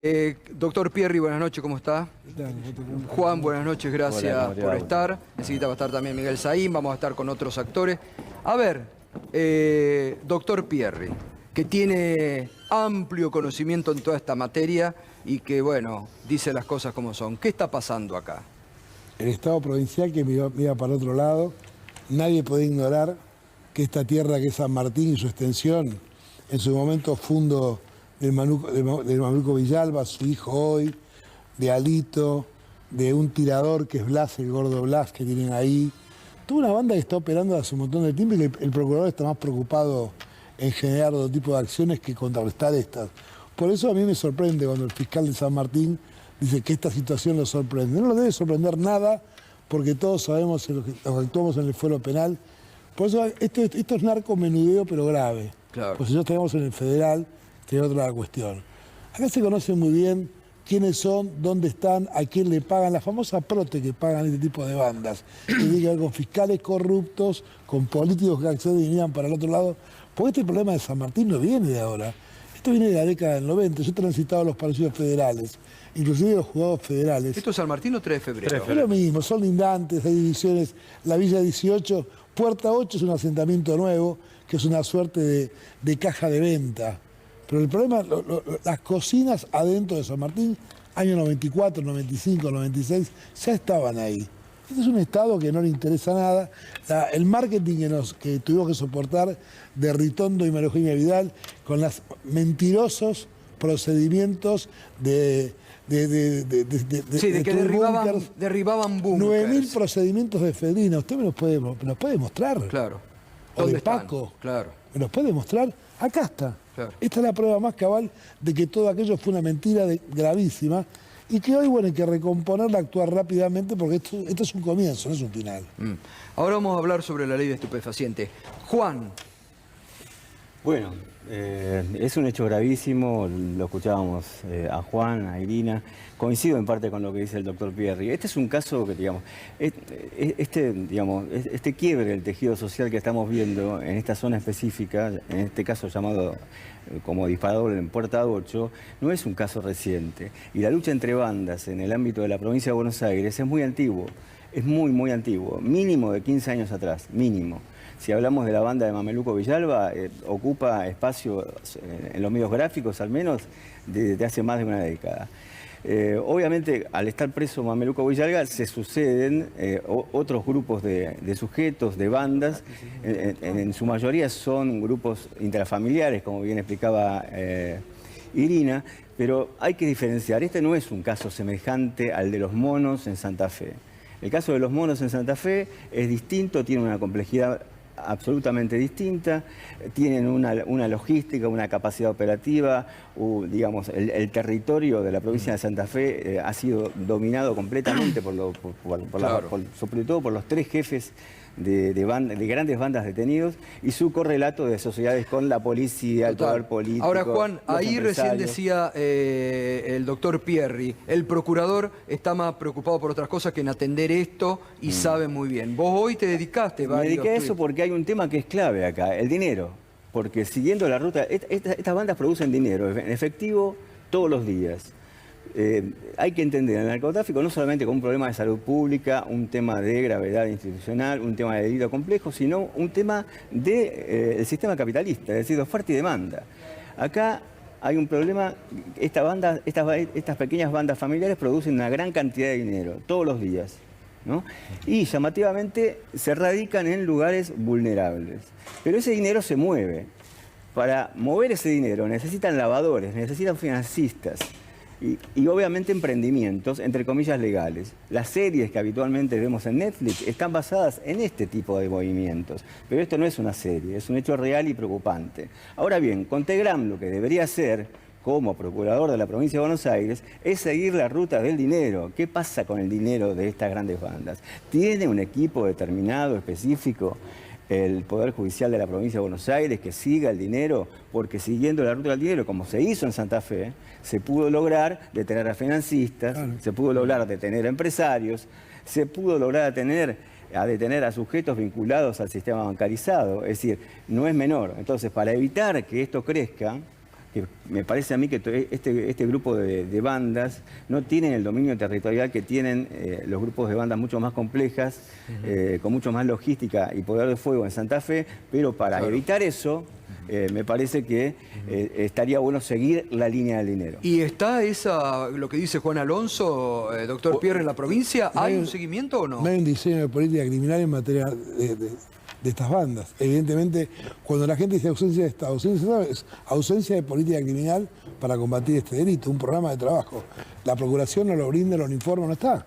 Doctor Pierri, buenas noches, ¿cómo está? Juan, buenas noches, gracias por estar. Enseguida va a estar también Miguel Saín, vamos a estar con otros actores. A ver, doctor Pierri, que tiene amplio conocimiento en toda esta materia y que, bueno, dice las cosas como son. ¿Qué está pasando acá? El Estado provincial que mira para otro lado, nadie puede ignorar que esta tierra que es San Martín y su extensión, en su momento fundo del Mameluco Villalba, su hijo hoy, de Alito, de un tirador que es Blas, el gordo Blas que tienen ahí. Toda una banda que está operando hace un montón de tiempo y que el procurador está más preocupado en generar otro tipo de acciones que contrarrestar estas. Por eso a mí me sorprende cuando el fiscal de San Martín dice que esta situación lo sorprende. No lo debe sorprender nada porque todos sabemos los que actuamos en el fuero penal. Por eso esto es narcomenudeo pero grave. Claro. Pues si nosotros tenemos en el federal, tiene otra cuestión. Acá se conoce muy bien quiénes son, dónde están, a quién le pagan, la famosa prote que pagan este tipo de bandas. Que tiene que ver con fiscales corruptos, con políticos que acceden y miran para el otro lado. Porque este problema de San Martín no viene de ahora. Esto viene de la década del 90. Yo he transitado los palacios federales, inclusive los juzgados federales. ¿Esto es San Martín o 3 de febrero? Es lo mismo, son lindantes, hay divisiones. La Villa 18, Puerta 8 es un asentamiento nuevo, que es una suerte de caja de venta. Pero el problema, las cocinas adentro de San Martín, año 94, 95, 96, ya estaban ahí. Este es un Estado que no le interesa nada. El marketing que tuvimos que soportar de Ritondo y María Eugenia Vidal con los mentirosos procedimientos de que derribaban búnkers. 9.000 procedimientos de Fedrina. ¿Usted me los puede mostrar? Claro. ¿O de están? Paco? Claro. ¿Me los puede mostrar? Acá está. Claro. Esta es la prueba más cabal de que todo aquello fue una mentira gravísima y que hoy, bueno, hay que recomponerla, actuar rápidamente porque esto es un comienzo, no es un final. Ahora vamos a hablar sobre la ley de estupefacientes. Juan. Bueno, es un hecho gravísimo, lo escuchábamos a Juan, a Irina, coincido en parte con lo que dice el doctor Pierri. Este es un caso que, digamos, este quiebre del tejido social que estamos viendo en esta zona específica, en este caso llamado como disparador en Puerta 8, no es un caso reciente. Y la lucha entre bandas en el ámbito de la provincia de Buenos Aires es muy antiguo, es muy, muy antiguo, mínimo de 15 años atrás, mínimo. Si hablamos de la banda de Mameluco Villalba, ocupa espacio en los medios gráficos, al menos, desde hace más de una década. Obviamente, al estar preso Mameluco Villalba, se suceden otros grupos de sujetos, de bandas. En su mayoría son grupos intrafamiliares, como bien explicaba Irina, pero hay que diferenciar. Este no es un caso semejante al de los monos en Santa Fe. El caso de los monos en Santa Fe es distinto, tiene una complejidad absolutamente distinta, tienen una logística, una capacidad operativa, digamos, el territorio de la provincia de Santa Fe ha sido dominado completamente sobre todo por los 3 jefes de grandes bandas detenidos y su correlato de sociedades con la policía, el poder político. Ahora, Juan, ahí recién decía el doctor Pierri, el procurador está más preocupado por otras cosas que en atender esto y sabe muy bien. Vos hoy te dedicaste Me dediqué a eso porque hay un tema que es clave acá, el dinero. Porque siguiendo la ruta, estas bandas producen dinero en efectivo todos los días. Hay que entender el narcotráfico no solamente como un problema de salud pública, un tema de gravedad institucional, un tema de delito complejo, sino un tema del sistema capitalista, es decir, de oferta y demanda. Acá hay un problema, estas pequeñas bandas familiares producen una gran cantidad de dinero todos los días, ¿no? Y llamativamente se radican en lugares vulnerables. Pero ese dinero se mueve. Para mover ese dinero necesitan lavadores, necesitan financistas. Y obviamente emprendimientos, entre comillas, legales. Las series que habitualmente vemos en Netflix están basadas en este tipo de movimientos. Pero esto no es una serie, es un hecho real y preocupante. Ahora bien, Contegram lo que debería hacer, como procurador de la provincia de Buenos Aires, es seguir la ruta del dinero. ¿Qué pasa con el dinero de estas grandes bandas? ¿Tiene un equipo determinado, específico, el Poder Judicial de la provincia de Buenos Aires, que siga el dinero? Porque siguiendo la ruta del dinero, como se hizo en Santa Fe, se pudo lograr detener a financistas, se pudo lograr detener a empresarios, se pudo lograr detener a sujetos vinculados al sistema bancarizado. Es decir, no es menor. Entonces, para evitar que esto crezca, que me parece a mí que este grupo de bandas no tienen el dominio territorial que tienen los grupos de bandas mucho más complejas, con mucho más logística y poder de fuego en Santa Fe, pero para evitar eso, me parece que estaría bueno seguir la línea del dinero. ¿Y está lo que dice Juan Alonso, doctor Pierre, en la provincia? ¿Hay un seguimiento o no? No hay un diseño de política criminal en materia de estas bandas. Evidentemente, cuando la gente dice ausencia de Estado, es ausencia de política criminal para combatir este delito, un programa de trabajo. La Procuración no lo brinda, los informes, no está.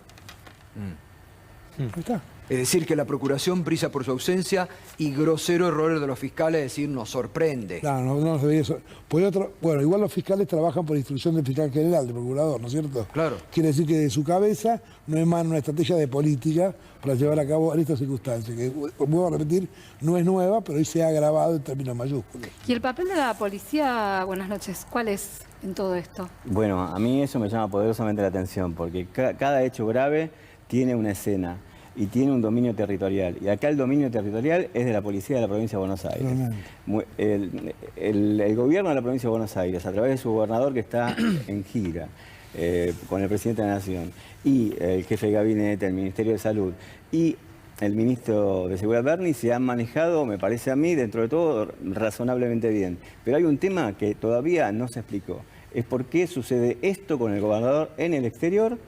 No está. Es decir, que la Procuración brilla por su ausencia y grosero error de los fiscales, es decir, nos sorprende. Claro, no nos debería eso. Bueno, igual los fiscales trabajan por instrucción del fiscal general, del procurador, ¿no es cierto? Claro. Quiere decir que de su cabeza no emana una estrategia de política para llevar a cabo en estas circunstancias, que, vuelvo a repetir, no es nueva, pero hoy se ha agravado en términos mayúsculos. ¿Y el papel de la policía, buenas noches, cuál es en todo esto? Bueno, a mí eso me llama poderosamente la atención, porque cada hecho grave tiene una escena y tiene un dominio territorial. Y acá el dominio territorial es de la policía de la provincia de Buenos Aires. El gobierno de la provincia de Buenos Aires, a través de su gobernador que está en gira con el presidente de la Nación, y el jefe de gabinete, el Ministerio de Salud, y el ministro de Seguridad Berni, se han manejado, me parece a mí, dentro de todo, razonablemente bien. Pero hay un tema que todavía no se explicó. Es por qué sucede esto con el gobernador en el exterior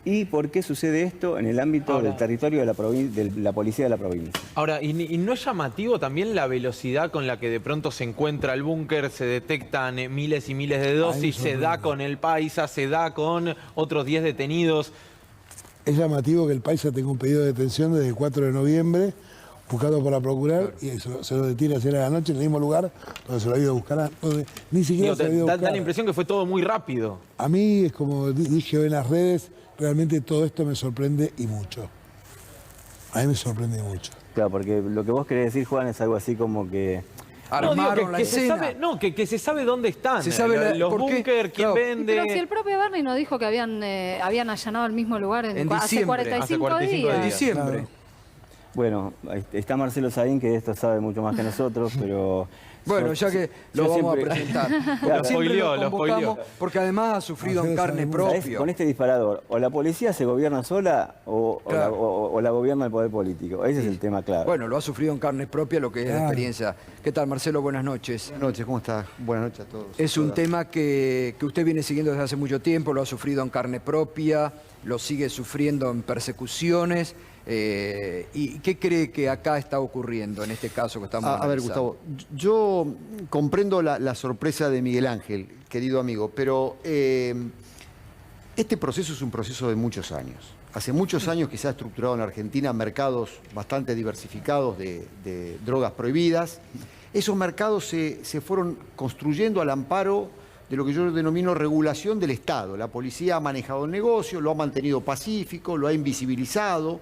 y por qué sucede esto en el ámbito del territorio de la policía de la provincia. Ahora, ¿y no es llamativo también la velocidad con la que de pronto se encuentra el búnker, se detectan miles y miles de dosis, se da con el Paisa, se da con otros 10 detenidos? Es llamativo que el Paisa tenga un pedido de detención desde el 4 de noviembre, buscado por la Procurar, y se lo detiene ayer a la noche en el mismo lugar donde se lo ha ido a buscar. Ni siquiera se lo ha ido a buscar. Da la impresión que fue todo muy rápido. A mí, es como dije hoy en las redes, realmente todo esto me sorprende y mucho. A mí me sorprende mucho. Claro, porque lo que vos querés decir, Juan, es algo así como que... Armaron la escena. Que se sabe dónde están. Se sabe los búnker, quién vende. Pero si el propio Berni nos dijo que habían allanado el mismo lugar hace 45 días. En diciembre. Claro. Bueno, está Marcelo Saín, que de esto sabe mucho más que nosotros, pero... Bueno, ya que lo vamos a presentar. Claro. Siempre lo convocamos porque además ha sufrido en carne propia. Con este disparador, o la policía se gobierna sola o la gobierna el poder político. Ese es el tema clave. Bueno, lo ha sufrido en carne propia, lo que es la experiencia. ¿Qué tal, Marcelo? Buenas noches. Buenas noches, ¿cómo está? Buenas noches a todos. Es un tema que usted viene siguiendo desde hace mucho tiempo, lo ha sufrido en carne propia, lo sigue sufriendo en persecuciones. ¿Y qué cree que acá está ocurriendo en este caso que estamos analizando? A ver, Gustavo, yo comprendo la sorpresa de Miguel Ángel, querido amigo, pero este proceso es un proceso de muchos años. Hace muchos años que se ha estructurado en Argentina mercados bastante diversificados de drogas prohibidas. Esos mercados se fueron construyendo al amparo de lo que yo denomino regulación del Estado. La policía ha manejado el negocio, lo ha mantenido pacífico, lo ha invisibilizado,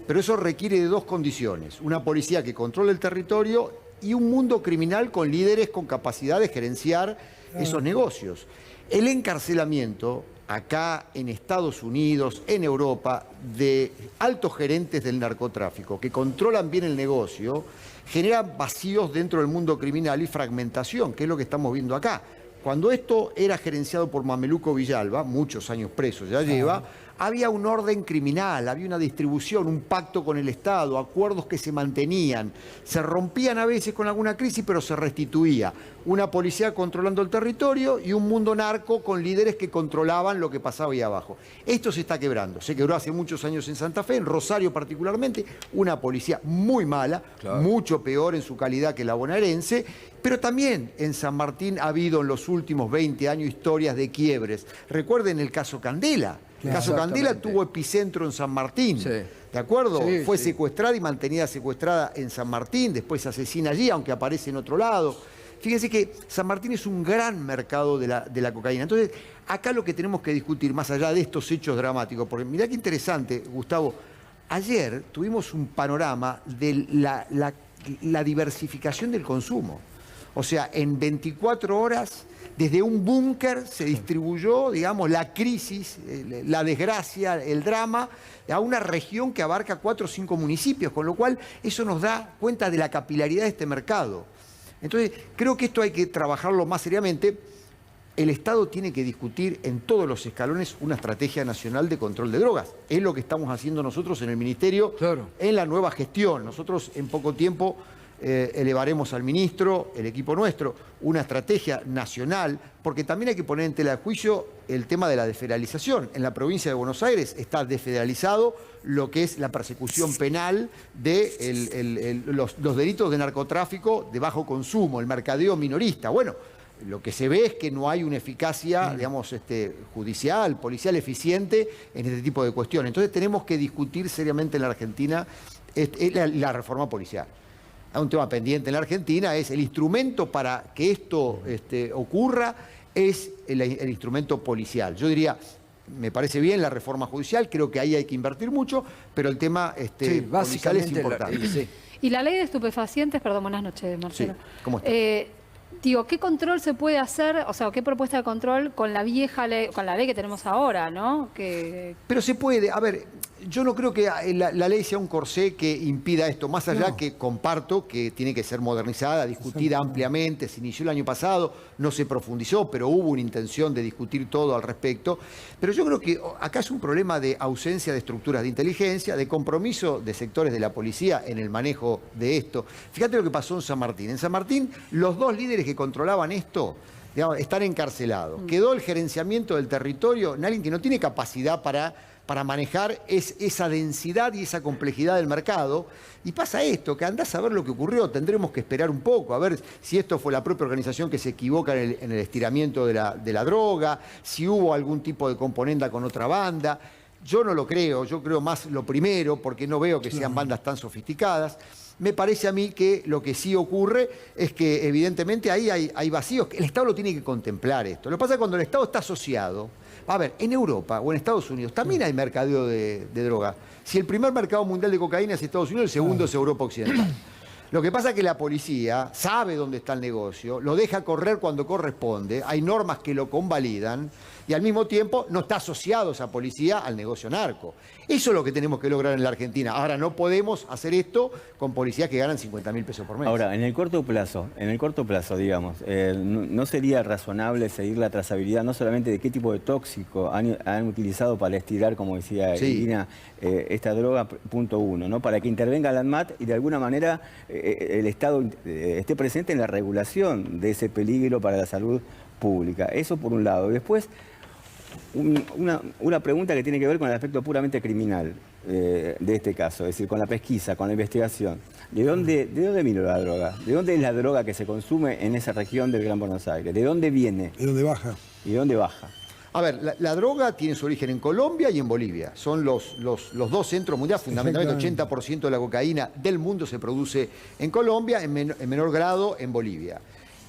pero eso requiere de dos condiciones: una policía que controle el territorio y un mundo criminal con líderes con capacidad de gerenciar esos negocios. El encarcelamiento acá en Estados Unidos, en Europa, de altos gerentes del narcotráfico que controlan bien el negocio, genera vacíos dentro del mundo criminal y fragmentación, que es lo que estamos viendo acá. Cuando esto era gerenciado por Mameluco Villalba, muchos años preso ya lleva, había un orden criminal, había una distribución, un pacto con el Estado, acuerdos que se mantenían, se rompían a veces con alguna crisis, pero se restituía. Una policía controlando el territorio y un mundo narco con líderes que controlaban lo que pasaba ahí abajo. Esto se está quebrando, se quebró hace muchos años en Santa Fe, en Rosario particularmente, una policía muy mala, mucho peor en su calidad que la bonaerense, pero también en San Martín ha habido en los últimos 20 años historias de quiebres. Recuerden el caso Candela. El caso Candela tuvo epicentro en San Martín, Sí. ¿de acuerdo? Sí, Fue sí. secuestrada y mantenida secuestrada en San Martín, después se asesina allí, aunque aparece en otro lado. Fíjense que San Martín es un gran mercado de la cocaína. Entonces, acá lo que tenemos que discutir, más allá de estos hechos dramáticos, porque mirá qué interesante, Gustavo, ayer tuvimos un panorama de la diversificación del consumo. O sea, en 24 horas, desde un búnker se distribuyó, digamos, la crisis, la desgracia, el drama, a una región que abarca 4 o 5 municipios, con lo cual eso nos da cuenta de la capilaridad de este mercado. Entonces, creo que esto hay que trabajarlo más seriamente, el Estado tiene que discutir en todos los escalones una estrategia nacional de control de drogas. Es lo que estamos haciendo nosotros en el Ministerio, en la nueva gestión. Nosotros en poco tiempo elevaremos al ministro, el equipo nuestro, una estrategia nacional, porque también hay que poner en tela de juicio el tema de la desfederalización. En la provincia de Buenos Aires está desfederalizado lo que es la persecución penal de los delitos de narcotráfico de bajo consumo, el mercadeo minorista. Bueno, lo que se ve es que no hay una eficacia, digamos, judicial, policial eficiente en este tipo de cuestiones. Entonces tenemos que discutir seriamente en la Argentina la reforma policial. Hay un tema pendiente en la Argentina, es el instrumento para que esto ocurra, es el instrumento policial. Yo diría, me parece bien la reforma judicial, creo que ahí hay que invertir mucho, pero el tema policial es importante. Y la ley de estupefacientes, perdón, buenas noches, Marcelo. Sí, ¿cómo está? Digo, ¿qué control se puede hacer, o sea, qué propuesta de control con la vieja ley, con la ley que tenemos ahora, ¿no? Pero se puede, a ver, yo no creo que la ley sea un corsé que impida esto, más allá que comparto que tiene que ser modernizada, discutida ampliamente, se inició el año pasado, no se profundizó, pero hubo una intención de discutir todo al respecto. Pero yo creo que acá es un problema de ausencia de estructuras de inteligencia, de compromiso de sectores de la policía en el manejo de esto. Fíjate lo que pasó en San Martín. En San Martín, los dos líderes que controlaban esto, digamos, están encarcelados. Quedó el gerenciamiento del territorio en alguien que no tiene capacidad para manejar esa densidad y esa complejidad del mercado. Y pasa esto, que andás a ver lo que ocurrió, tendremos que esperar un poco, a ver si esto fue la propia organización que se equivoca en el estiramiento de la droga, si hubo algún tipo de componenda con otra banda. Yo no lo creo, yo creo más lo primero, porque no veo que sean bandas tan sofisticadas. Me parece a mí que lo que sí ocurre es que evidentemente ahí hay vacíos. El Estado lo tiene que contemplar esto. Lo que pasa es que cuando el Estado está asociado, a ver, en Europa o en Estados Unidos también hay mercadeo de droga. Si el primer mercado mundial de cocaína es Estados Unidos, el segundo es Europa Occidental. Lo que pasa es que la policía sabe dónde está el negocio, lo deja correr cuando corresponde, hay normas que lo convalidan y al mismo tiempo no está asociado esa policía al negocio narco. Eso es lo que tenemos que lograr en la Argentina. Ahora, no podemos hacer esto con policías que ganan 50.000 pesos por mes. Ahora, en el corto plazo, digamos, ¿no sería razonable seguir la trazabilidad no solamente de qué tipo de tóxico han utilizado para estirar, como decía Irina, esta droga, punto uno, ¿no? Para que intervenga la ANMAT y de alguna manera el Estado esté presente en la regulación de ese peligro para la salud pública? Eso por un lado. Y después, una pregunta que tiene que ver con el aspecto puramente criminal de este caso, es decir, con la pesquisa, con la investigación. ¿De dónde vino la droga? ¿De dónde es la droga que se consume en esa región del Gran Buenos Aires? ¿De dónde viene? ¿De dónde baja? ¿Y de dónde baja? A ver, la droga tiene su origen en Colombia y en Bolivia. Son los dos centros mundiales, fundamentalmente 80% de la cocaína del mundo se produce en Colombia, en menor grado en Bolivia.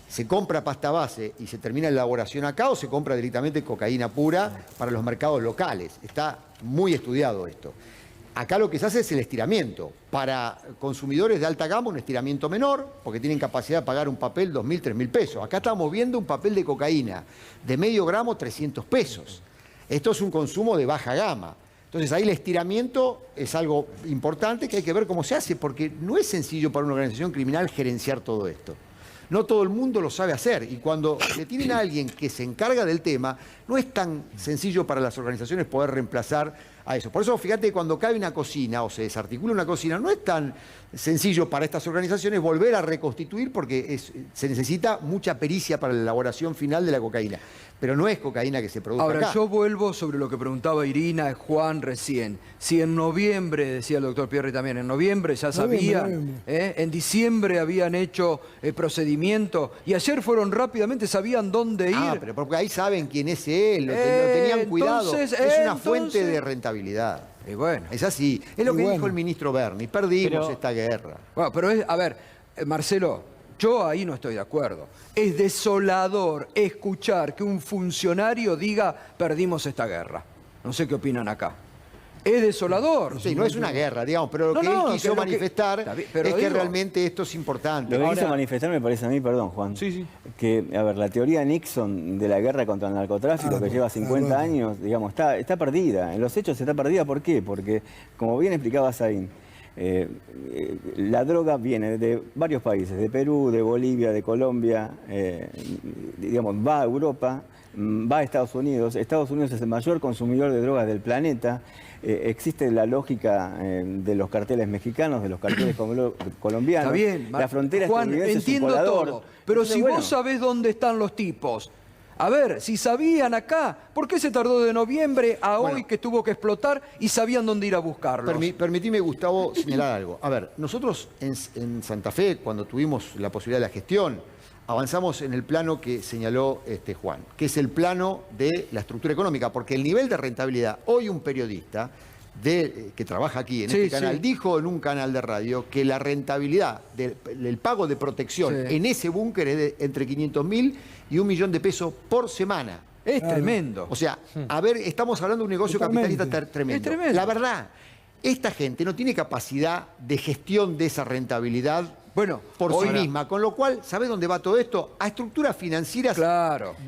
¿Se compra pasta base y se termina la elaboración acá o se compra directamente cocaína pura para los mercados locales? Está muy estudiado esto. Acá lo que se hace es el estiramiento. Para consumidores de alta gama, un estiramiento menor, porque tienen capacidad de pagar un papel 2.000, 3.000 pesos. Acá estamos viendo un papel de cocaína de medio gramo, 300 pesos. Esto es un consumo de baja gama. Entonces ahí el estiramiento es algo importante que hay que ver cómo se hace, porque no es sencillo para una organización criminal gerenciar todo esto. No todo el mundo lo sabe hacer y cuando le tienen a alguien que se encarga del tema, no es tan sencillo para las organizaciones poder reemplazar a eso. Por eso, fíjate, cuando cae una cocina o se desarticula una cocina, no es tan sencillo para estas organizaciones volver a reconstituir porque se necesita mucha pericia para la elaboración final de la cocaína. Pero no es cocaína que se produce acá. Ahora, yo vuelvo sobre lo que preguntaba Irina, Juan recién. Si en noviembre, decía el doctor Pierri también, en noviembre ya sabían, en diciembre habían hecho procedimiento y ayer fueron rápidamente, sabían dónde ir. Pero porque ahí saben quién es él, lo tenían cuidado. Es una fuente de rentabilidad. Y bueno. Es así. Es lo que dijo el ministro Berni. Perdimos esta guerra. Bueno, pero a ver, Marcelo, yo ahí no estoy de acuerdo. Es desolador escuchar que un funcionario diga perdimos esta guerra. No sé qué opinan acá. Es desolador. Sí, no es una guerra, digamos, pero lo que él quiso manifestar es que realmente esto es importante. Lo que quiso manifestar me parece a mí, perdón, Juan, que, a ver, la teoría Nixon de la guerra contra el narcotráfico que lleva 50 años, digamos, está perdida. En los hechos está perdida, ¿por qué? Porque, como bien explicaba Saín, La droga viene de varios países, de Perú, de Bolivia, de Colombia, digamos, va a Europa, va a Estados Unidos. Estados Unidos es el mayor consumidor de drogas del planeta. Existe la lógica de los carteles mexicanos, de los carteles colombianos. Está bien, la frontera Juan, estadounidense entiendo es un colador. todo, pero Entonces, si bueno, vos sabés dónde están los tipos, a ver, si sabían acá, ¿por qué se tardó de noviembre a hoy que tuvo que explotar y sabían dónde ir a buscarlos? Permitime, Gustavo, señalar algo. A ver, nosotros en Santa Fe, cuando tuvimos la posibilidad de la gestión, avanzamos en el plano que señaló Juan, que es el plano de la estructura económica, porque el nivel de rentabilidad, hoy un periodista que trabaja aquí en este canal, dijo en un canal de radio que la rentabilidad del pago de protección en ese búnker es de entre 500.000 y $1.000.000 de pesos por semana. Es tremendo. O sea, a ver, estamos hablando de un negocio capitalista tremendo. Es tremendo. La verdad, esta gente no tiene capacidad de gestión de esa rentabilidad por sí misma. Con lo cual, ¿sabés dónde va todo esto? A estructuras financieras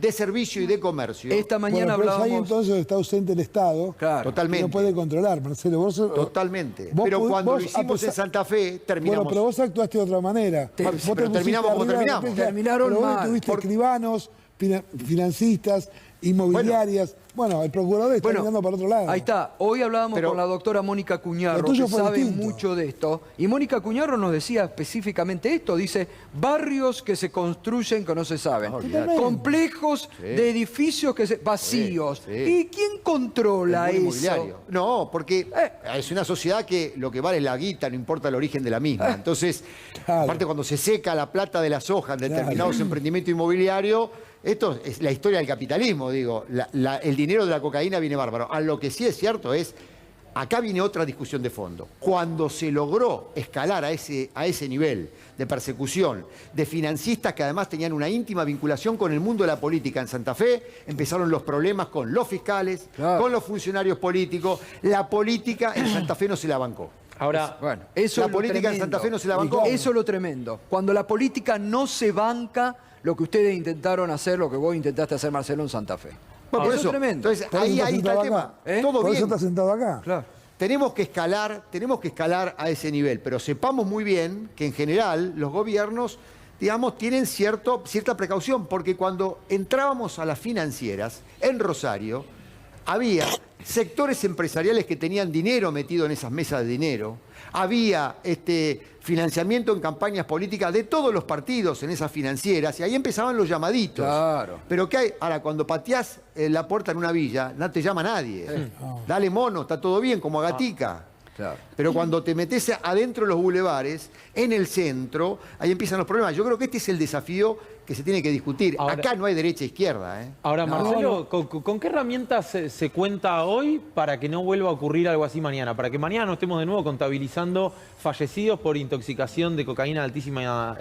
de servicio y de comercio. Esta mañana pero hablábamos... ahí entonces está ausente el Estado. Totalmente. No puede controlar, Marcelo. Totalmente. Pero cuando lo hicimos en Santa Fe, terminamos... Bueno, pero vos actuaste de otra manera. Pero terminamos como terminamos. Terminaron pero vos mal. tuviste escribanos, financistas, inmobiliarias. Bueno, el procurador está mirando para otro lado. Ahí está. Hoy hablábamos con la doctora Mónica Cuñarro, que sabe mucho de esto. Y Mónica Cuñarro nos decía específicamente esto. Dice, barrios que se construyen que no se saben. Complejos de edificios vacíos. ¿Y quién controla eso? No, porque es una sociedad que lo que vale es la guita, no importa el origen de la misma. Entonces, aparte cuando se seca la plata de la soja en determinados emprendimientos inmobiliarios, esto es la historia del capitalismo, digo. El dinero de la cocaína viene bárbaro. A lo que sí es cierto es, acá viene otra discusión de fondo. Cuando se logró escalar a ese nivel de persecución de financistas que además tenían una íntima vinculación con el mundo de la política en Santa Fe, empezaron los problemas con los fiscales, con los funcionarios políticos. La política en Santa Fe no se la bancó. Ahora, eso la política en Santa Fe no se la bancó. Eso es lo tremendo. Cuando la política no se banca lo que ustedes intentaron hacer, lo que vos intentaste hacer, Marcelo, en Santa Fe. Bueno, por eso es tremendo. Entonces, ahí está el tema. Todo por bien. eso está sentado acá. Claro. Tenemos que escalar a ese nivel, pero sepamos muy bien que en general los gobiernos, digamos, tienen cierta precaución, porque cuando entrábamos a las financieras en Rosario, había sectores empresariales que tenían dinero metido en esas mesas de dinero, había financiamiento en campañas políticas de todos los partidos en esas financieras, y ahí empezaban los llamaditos. Claro. Pero ¿qué hay? Ahora, cuando pateás la puerta en una villa, no te llama nadie. Dale mono, está todo bien, como a Gatica. Claro. Pero cuando te metes adentro de los bulevares, en el centro, ahí empiezan los problemas. Yo creo que este es el desafío que se tiene que discutir. Ahora, acá no hay derecha e izquierda. Ahora, Marcelo, ¿con qué herramientas se cuenta hoy para que no vuelva a ocurrir algo así mañana? Para que mañana no estemos de nuevo contabilizando fallecidos por intoxicación de cocaína de altísima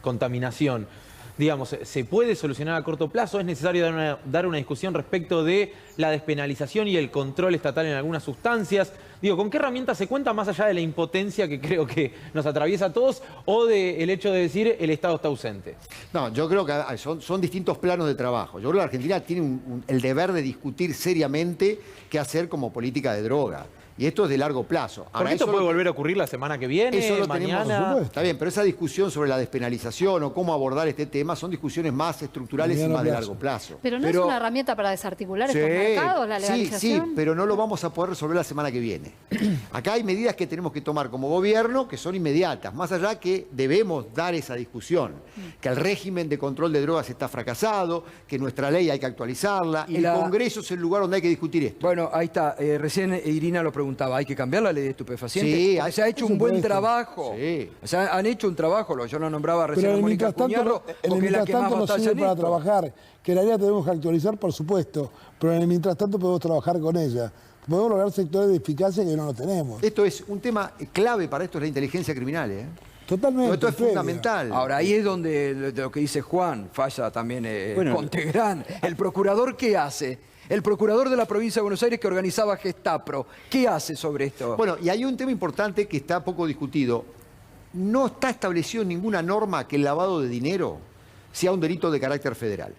contaminación. Digamos, ¿se puede solucionar a corto plazo? ¿Es necesario dar una discusión respecto de la despenalización y el control estatal en algunas sustancias? Digo, ¿con qué herramientas se cuenta más allá de la impotencia que creo que nos atraviesa a todos o del hecho de decir el Estado está ausente? No, yo creo que son distintos planos de trabajo. Yo creo que la Argentina tiene el deber de discutir seriamente qué hacer como política de droga. Y esto es de largo plazo. Ahora, ¿esto puede volver a ocurrir la semana que viene, eso lo mañana? Tenemos, está bien, pero esa discusión sobre la despenalización o cómo abordar este tema son discusiones más estructurales y más de largo plazo. Pero no es una herramienta para desarticular estos mercados, la legalización. Sí, pero no lo vamos a poder resolver la semana que viene. Acá hay medidas que tenemos que tomar como gobierno que son inmediatas, más allá que debemos dar esa discusión, que el régimen de control de drogas está fracasado, que nuestra ley hay que actualizarla, y el Congreso es el lugar donde hay que discutir esto. Bueno, ahí está. Recién Irina lo preguntaba, ¿hay que cambiar la ley de estupefacientes? Sí, se ha hecho un buen trabajo. Sí. O sea, han hecho un trabajo, yo lo nombraba recién a Mónica Cuñarro, porque es la que más nos batalla sirve para trabajar, que la ley tenemos que actualizar, por supuesto, pero en el mientras tanto podemos trabajar con ella. Podemos lograr sectores de eficacia que no lo tenemos. Esto es un tema clave para esto, es la inteligencia criminal, Totalmente. Esto es fundamental. Ahora, ahí es donde lo que dice Juan, falla también Contegrán. ¿El procurador qué hace? El procurador de la provincia de Buenos Aires que organizaba Gestapro, ¿qué hace sobre esto? Bueno, y hay un tema importante que está poco discutido. No está establecido en ninguna norma que el lavado de dinero sea un delito de carácter federal.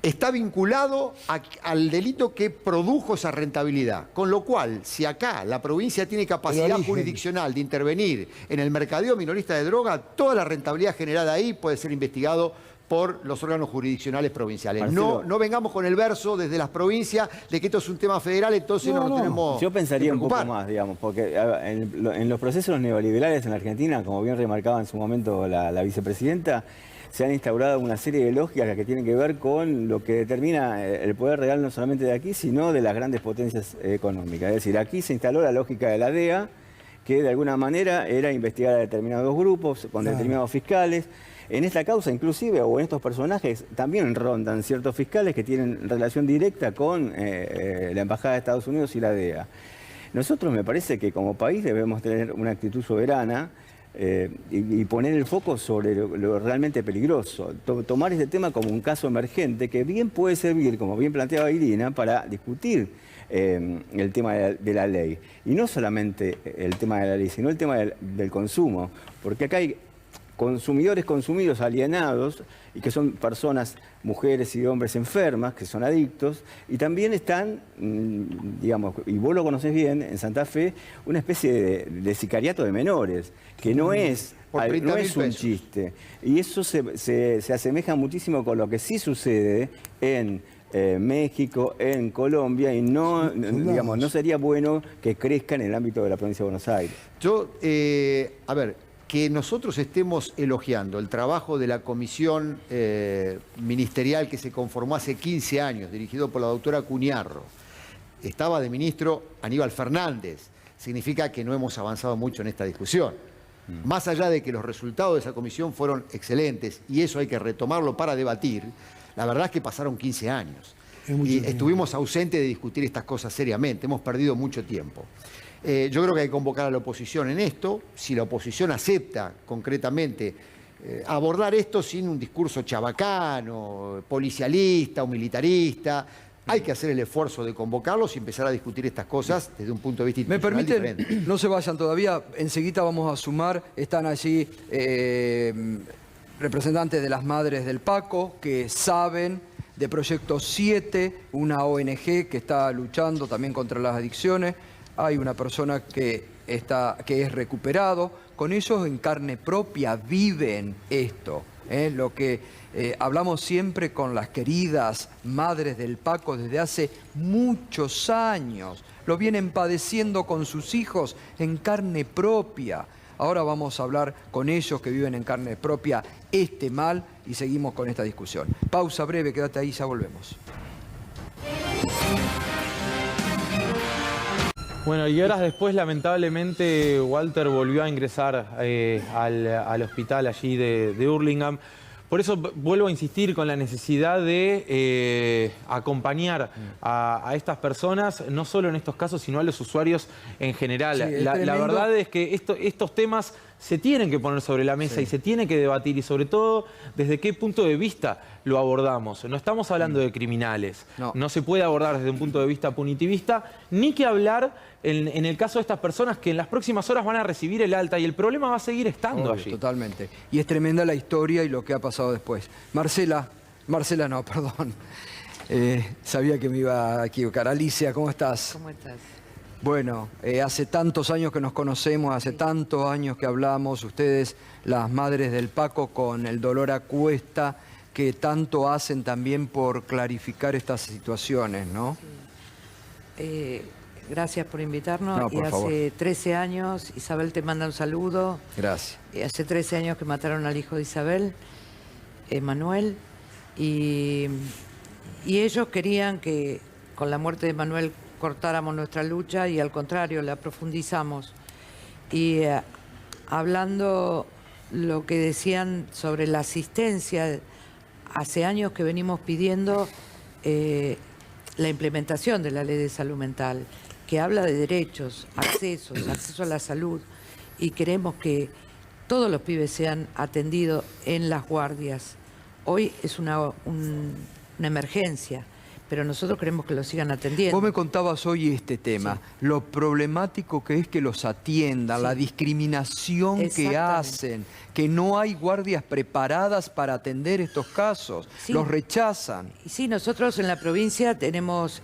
está vinculado al delito que produjo esa rentabilidad. Con lo cual, si acá la provincia tiene capacidad jurisdiccional de intervenir en el mercadeo minorista de droga, toda la rentabilidad generada ahí puede ser investigado por los órganos jurisdiccionales provinciales. Marcelo, No vengamos con el verso desde las provincias de que esto es un tema federal, entonces no nos tenemos Yo pensaría que un poco preocupar. más, digamos, porque en los procesos neoliberales en la Argentina, como bien remarcaba en su momento la vicepresidenta, se han instaurado una serie de lógicas que tienen que ver con lo que determina el poder real no solamente de aquí, sino de las grandes potencias económicas. Es decir, aquí se instaló la lógica de la DEA, que de alguna manera era investigar a determinados grupos, con determinados fiscales. En esta causa, inclusive, o en estos personajes, también rondan ciertos fiscales que tienen relación directa con la Embajada de Estados Unidos y la DEA. Nosotros me parece que como país debemos tener una actitud soberana y poner el foco sobre lo realmente peligroso. Tomar este tema como un caso emergente que bien puede servir, como bien planteaba Irina, para discutir el tema de la ley. Y no solamente el tema de la ley, sino el tema del consumo. Porque acá hay consumidores consumidos, alienados, y que son personas, mujeres y hombres enfermas, que son adictos, y también están, digamos, y vos lo conocés bien, en Santa Fe, una especie de sicariato de menores, que no es un chiste. Y eso se asemeja muchísimo con lo que sí sucede en México, en Colombia, y no, digamos, no sería bueno que crezca en el ámbito de la provincia de Buenos Aires. Yo, a ver, que nosotros estemos elogiando el trabajo de la comisión ministerial que se conformó hace 15 años, dirigido por la doctora Cuniarro. Estaba de ministro Aníbal Fernández. Significa que no hemos avanzado mucho en esta discusión. Más allá de que los resultados de esa comisión fueron excelentes, y eso hay que retomarlo para debatir, la verdad es que pasaron 15 años. Y estuvimos ausentes de discutir estas cosas seriamente, hemos perdido mucho tiempo. Yo creo que hay que convocar a la oposición en esto. Si la oposición acepta concretamente abordar esto sin un discurso chabacano, policialista o militarista, hay que hacer el esfuerzo de convocarlos y empezar a discutir estas cosas desde un punto de vista ¿Me institucional permiten? diferente. No se vayan todavía, enseguida vamos a sumar, están allí representantes de las Madres del Paco que saben de Proyecto 7, una ONG que está luchando también contra las adicciones. Hay una persona que es recuperado. Con ellos en carne propia viven esto. Lo que hablamos siempre con las queridas Madres del Paco desde hace muchos años. Lo vienen padeciendo con sus hijos en carne propia. Ahora vamos a hablar con ellos que viven en carne propia este mal y seguimos con esta discusión. Pausa breve, quédate ahí, ya volvemos. Bueno, y horas después, lamentablemente, Walter volvió a ingresar al hospital allí de Hurlingham. Por eso vuelvo a insistir con la necesidad de acompañar a estas personas, no solo en estos casos, sino a los usuarios en general. Sí, la verdad es que estos temas se tienen que poner sobre la mesa y se tiene que debatir, y sobre todo desde qué punto de vista lo abordamos. No estamos hablando de criminales, no se puede abordar desde un punto de vista punitivista, ni que hablar en el caso de estas personas que en las próximas horas van a recibir el alta y el problema va a seguir estando allí. Totalmente. Y es tremenda la historia y lo que ha pasado después. Marcela no, perdón. Sabía que me iba a equivocar. Alicia, ¿cómo estás? ¿Cómo estás? Bueno, hace tantos años que nos conocemos, hace tantos años que hablamos, ustedes, las Madres del Paco, con el dolor a cuesta, que tanto hacen también por clarificar estas situaciones, ¿no? Sí. Gracias por invitarnos. No, por favor. Hace 13 años, Isabel te manda un saludo. Gracias. Hace 13 años que mataron al hijo de Isabel, Manuel, y ellos querían que con la muerte de Manuel cortáramos nuestra lucha y al contrario, la profundizamos. Y hablando lo que decían sobre la asistencia, hace años que venimos pidiendo la implementación de la Ley de Salud Mental, que habla de derechos, acceso a la salud, y queremos que todos los pibes sean atendidos en las guardias. Hoy es una emergencia, pero nosotros queremos que lo sigan atendiendo. Vos me contabas hoy este tema, lo problemático que es que los atiendan, la discriminación que Exactamente. hacen, que no hay guardias preparadas para atender estos casos, Sí. los rechazan. Y sí, nosotros en la provincia tenemos,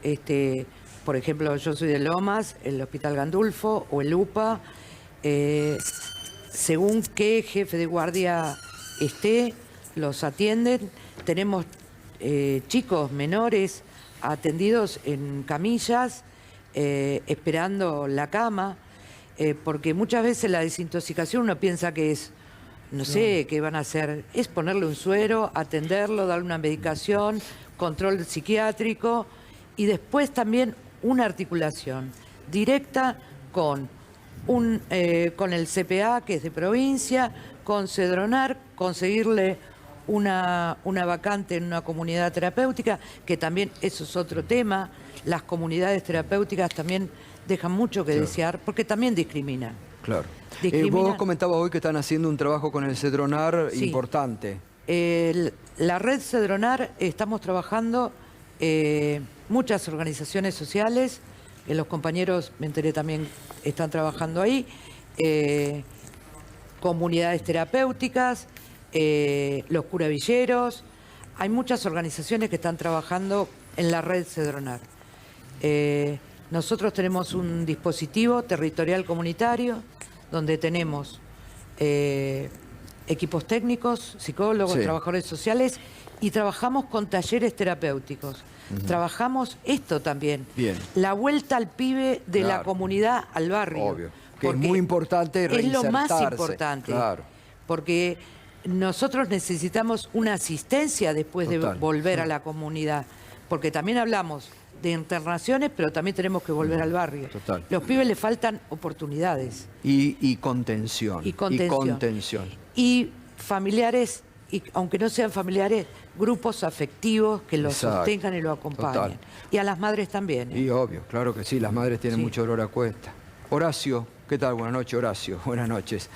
por ejemplo, yo soy de Lomas, el Hospital Gandulfo o el UPA, según qué jefe de guardia esté, los atienden. Tenemos chicos menores atendidos en camillas, esperando la cama, porque muchas veces la desintoxicación uno piensa que es, no sé, qué van a hacer, es ponerle un suero, atenderlo, darle una medicación, control psiquiátrico y después también una articulación directa con con el CPA, que es de provincia, con Cedronar, conseguirle una vacante en una comunidad terapéutica, que también eso es otro tema. Las comunidades terapéuticas también dejan mucho que desear, porque también discriminan. Claro. Discriminan. Vos comentabas hoy que están haciendo un trabajo con el Cedronar Sí. importante. La red Cedronar, estamos trabajando muchas organizaciones sociales, los compañeros, me enteré también, están trabajando ahí, comunidades terapéuticas, los curavilleros, hay muchas organizaciones que están trabajando en la red Cedronar. Nosotros tenemos un dispositivo territorial comunitario donde tenemos equipos técnicos, psicólogos, Sí. trabajadores sociales y trabajamos con talleres terapéuticos. Trabajamos esto también, Bien. la vuelta al pibe de la Claro. comunidad al barrio. Obvio. Que es Porque muy importante es lo más reinsertarse. importante. Claro. Porque nosotros necesitamos una asistencia después Total. de volver a la comunidad. Porque también hablamos de internaciones, pero también tenemos que volver al barrio. Total. Los pibes les faltan oportunidades. Y contención. Y contención. Y contención. Y familiares, y aunque no sean familiares, grupos afectivos que los Exacto. sostengan y lo acompañen. Total. Y a las madres también. Y obvio, claro que sí, las madres tienen Sí. mucho dolor a cuesta. Horacio, ¿qué tal? Buenas noches, Horacio. Buenas noches.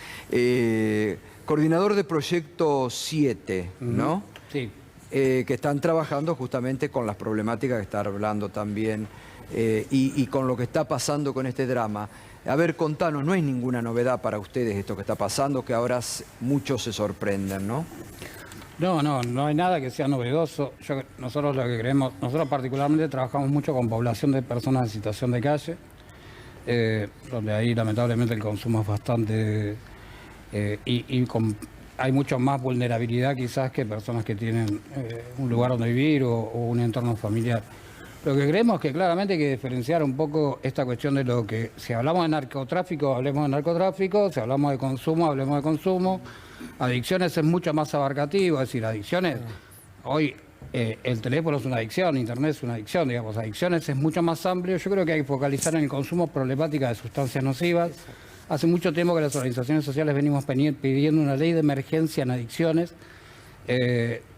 Coordinador de Proyecto 7, ¿no? Sí. Que están trabajando justamente con las problemáticas que está hablando también y con lo que está pasando con este drama. A ver, contanos, no es ninguna novedad para ustedes esto que está pasando, que ahora muchos se sorprenden, ¿no? No hay nada que sea novedoso. Nosotros lo que creemos, nosotros particularmente trabajamos mucho con población de personas en situación de calle, donde ahí lamentablemente el consumo es bastante hay mucho más vulnerabilidad quizás que personas que tienen un lugar donde vivir o un entorno familiar. Lo que creemos es que claramente hay que diferenciar un poco esta cuestión de lo que, si hablamos de narcotráfico, hablemos de narcotráfico, si hablamos de consumo, hablemos de consumo. Adicciones es mucho más abarcativo, es decir, adicciones, hoy el teléfono es una adicción, internet es una adicción, digamos, adicciones es mucho más amplio. Yo creo que hay que focalizar en el consumo problemática de sustancias nocivas. Hace mucho tiempo que las organizaciones sociales venimos pidiendo una ley de emergencia en adicciones,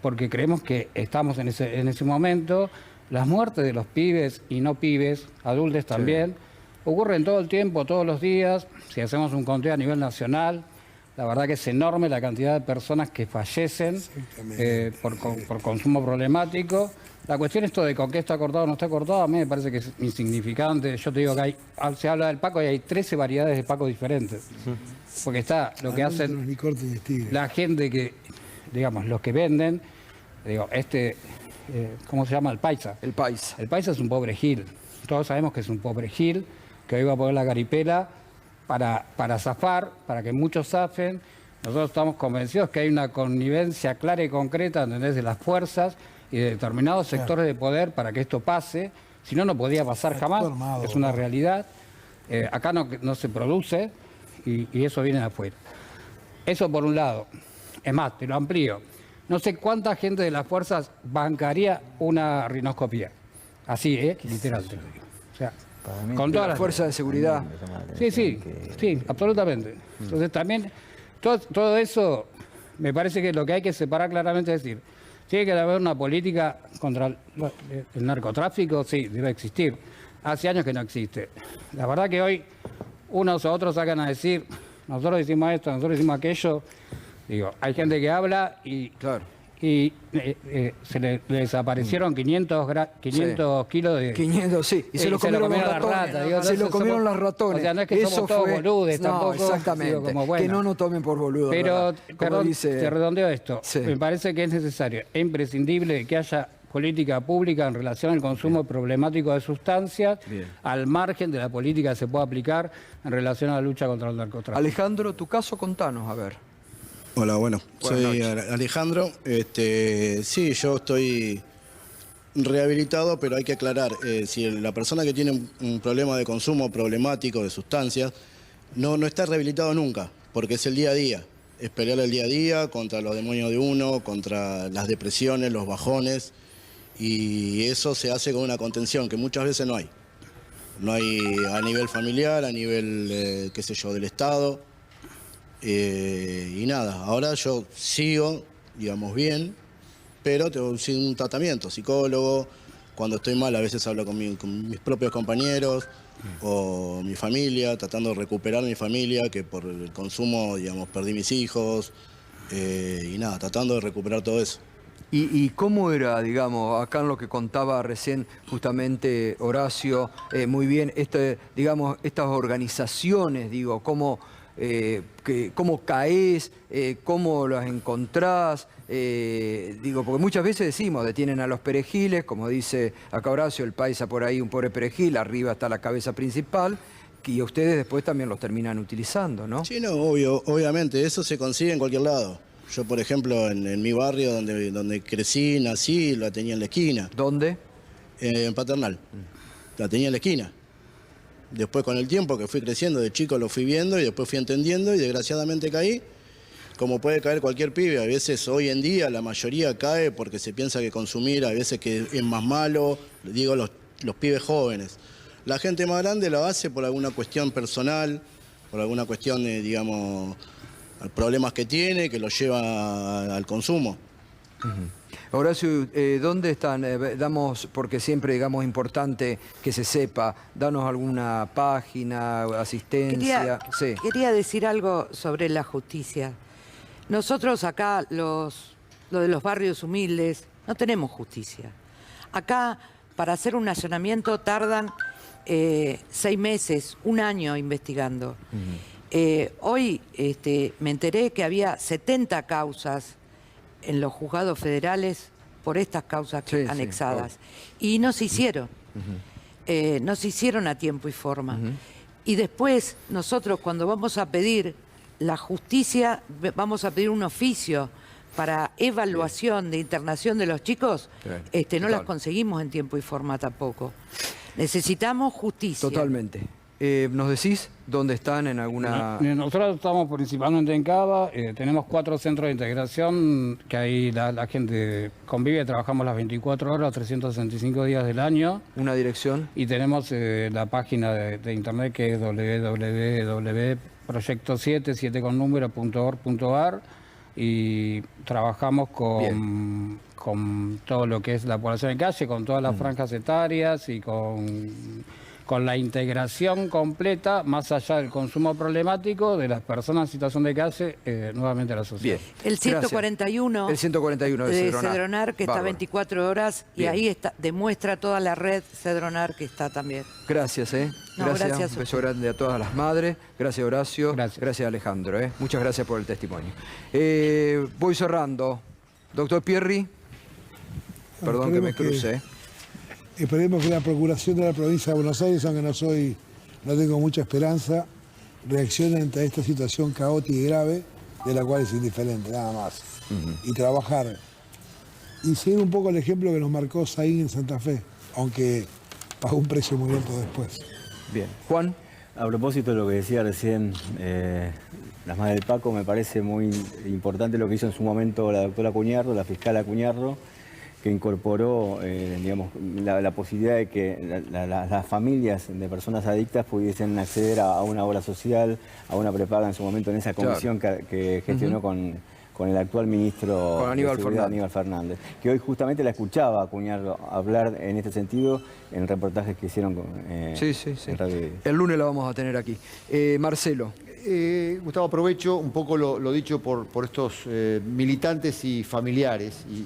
porque creemos que estamos en ese momento. Las muertes de los pibes y no pibes, adultos también, ocurren todo el tiempo, todos los días. Si hacemos un conteo a nivel nacional, la verdad que es enorme la cantidad de personas que fallecen por consumo problemático. La cuestión esto de con qué está acordado o no está acordado, a mí me parece que es insignificante. Yo te digo que se habla del Paco y hay 13 variedades de Paco diferentes. Porque está lo que hacen Ni corte ni estilo. la gente que, digamos, los que venden, digo, ¿cómo se llama? El paisa. El país. El paisa es un pobre gil. Todos sabemos que es un pobre gil, que hoy va a poner la garipela para zafar, para que muchos zafen. Nosotros estamos convencidos que hay una connivencia clara y concreta, ¿entendés?, de las fuerzas y de determinados sectores de poder para que esto pase. Si no, no podía pasar jamás. armado, Es una realidad. Acá no se produce y eso viene de afuera. Eso por un lado. Es más, te lo amplío. No sé cuánta gente de las fuerzas bancaría una rinoscopía. Así, literal te lo digo. O sea, con todas las Fuerza de seguridad. Sí, absolutamente. Entonces también, todo eso, me parece que lo que hay que separar claramente es decir, tiene que haber una política contra el narcotráfico, sí, debe existir. Hace años que no existe. La verdad que hoy unos u otros sacan a decir, nosotros hicimos esto, nosotros hicimos aquello. Digo, hay gente que habla y Claro. y se le desaparecieron 500 kilos de... 500, sí. Y se lo comieron los las ratones. ratas. Digo, Se lo comieron los ratones. O sea, no es que somos todos boludes tampoco. Exactamente. Digo, como, bueno. Que no nos tomen por boludos. Pero, Como perdón, dice... te redondeo esto. Sí. Me parece que es necesario e imprescindible que haya política pública en relación al consumo problemático de sustancias, al margen de la política que se pueda aplicar en relación a la lucha contra el narcotráfico. Alejandro, tu caso, contanos, a ver. Hola, bueno, Buenas soy noches. Alejandro. Sí, yo estoy rehabilitado, pero hay que aclarar, si la persona que tiene un problema de consumo problemático de sustancias, no está rehabilitado nunca, porque es el día a día. Es pelear el día a día contra los demonios de uno, contra las depresiones, los bajones, y eso se hace con una contención que muchas veces no hay. No hay a nivel familiar, a nivel, qué sé yo, del Estado. Y nada, ahora yo sigo, digamos, bien, pero tengo un tratamiento, psicólogo. Cuando estoy mal a veces hablo con mis propios compañeros o mi familia, tratando de recuperar mi familia, que por el consumo, digamos, perdí mis hijos. Y nada, tratando de recuperar todo eso. ¿Y cómo era, digamos, acá en lo que contaba recién justamente Horacio, muy bien, digamos, estas organizaciones, digo, cómo caes, cómo las encontrás, digo, porque muchas veces decimos, detienen a los perejiles, como dice acá Horacio, el paisa por ahí, un pobre perejil, arriba está la cabeza principal, y ustedes después también los terminan utilizando, ¿no? Sí, no, obviamente, eso se consigue en cualquier lado. Yo, por ejemplo, en mi barrio donde crecí, nací, la tenía en la esquina. ¿Dónde? En Paternal. La tenía en la esquina. Después, con el tiempo que fui creciendo, de chico lo fui viendo y después fui entendiendo y desgraciadamente caí. Como puede caer cualquier pibe, a veces hoy en día la mayoría cae porque se piensa que consumir a veces que es más malo, digo los pibes jóvenes. La gente más grande lo hace por alguna cuestión personal, por alguna cuestión, digamos, problemas que tiene, que lo lleva al consumo. Horacio, ¿dónde están? Porque siempre, digamos, importante que se sepa, danos alguna página, asistencia. Quería decir algo sobre la justicia. Nosotros acá, lo de los barrios humildes, no tenemos justicia. Acá, para hacer un allanamiento tardan 6 meses, 1 año investigando. Hoy me enteré que había 70 causas en los juzgados federales por estas causas anexadas. Y no se hicieron. No se hicieron a tiempo y forma. Y después, nosotros cuando vamos a pedir la justicia, vamos a pedir un oficio para evaluación de internación de los chicos, no las conseguimos en tiempo y forma tampoco. Necesitamos justicia. Totalmente. ¿Nos decís dónde están en alguna...? Nosotros estamos principalmente en Cava, tenemos 4 centros de integración, que ahí la gente convive, trabajamos las 24 horas, 365 días del año. ¿Una dirección? Y tenemos la página de internet que es www.proyecto7.org.ar y trabajamos con todo lo que es la población de calle, con todas las franjas etarias y con la integración completa, más allá del consumo problemático de las personas en situación de calle, nuevamente a la sociedad. Bien. El 141, el 141 de Cedronar, que está 24 horas, Bien. y ahí demuestra toda la red Cedronar que está también. Gracias, gracias. Un beso grande a todas las madres. Gracias, Horacio. Gracias, Alejandro. Muchas gracias por el testimonio. Voy cerrando. Doctor Pierri. Perdón que me crucé. Esperemos que la Procuración de la Provincia de Buenos Aires, aunque no tengo mucha esperanza, reaccione ante esta situación caótica y grave, de la cual es indiferente, nada más. Y trabajar. Y seguir un poco el ejemplo que nos marcó Saín en Santa Fe, aunque pagó un precio muy alto después. Bien. Juan. A propósito de lo que decía recién las madres del Paco, me parece muy importante lo que hizo en su momento la doctora Acuñarro, la fiscal Acuñarro, que incorporó digamos, la posibilidad de que las familias de personas adictas pudiesen acceder a una obra social, a una prepaga en su momento en esa comisión que gestionó con el actual ministro Aníbal Fernández, que hoy justamente la escuchaba Acuñarro hablar en este sentido en reportajes que hicieron en Radio. El lunes la vamos a tener aquí. Marcelo. Gustavo, aprovecho un poco lo dicho por estos militantes y familiares. Y,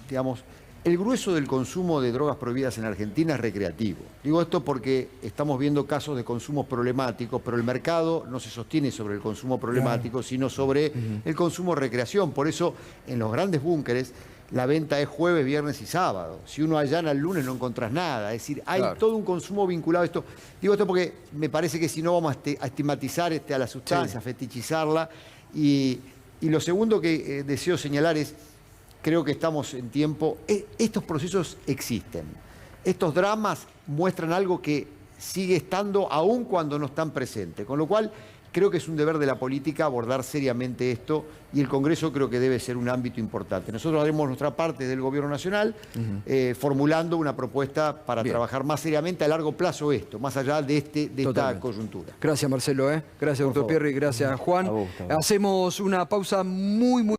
digamos, el grueso del consumo de drogas prohibidas en Argentina es recreativo. Digo esto porque estamos viendo casos de consumos problemáticos, pero el mercado no se sostiene sobre el consumo problemático, sino sobre el consumo recreación. Por eso, en los grandes búnkeres, la venta es jueves, viernes y sábado. Si uno allana el lunes no encontrás nada. Es decir, hay todo un consumo vinculado a esto. Digo esto porque me parece que si no vamos a estigmatizar a la sustancia, a fetichizarla. Y lo segundo que deseo señalar es, creo que estamos en tiempo, estos procesos existen. Estos dramas muestran algo que sigue estando aún cuando no están presentes. Con lo cual, creo que es un deber de la política abordar seriamente esto y el Congreso creo que debe ser un ámbito importante. Nosotros haremos nuestra parte del Gobierno Nacional formulando una propuesta para trabajar más seriamente a largo plazo esto, más allá de esta coyuntura. Gracias, Marcelo. Gracias, doctor Pierri. Gracias, Juan. Hacemos una pausa muy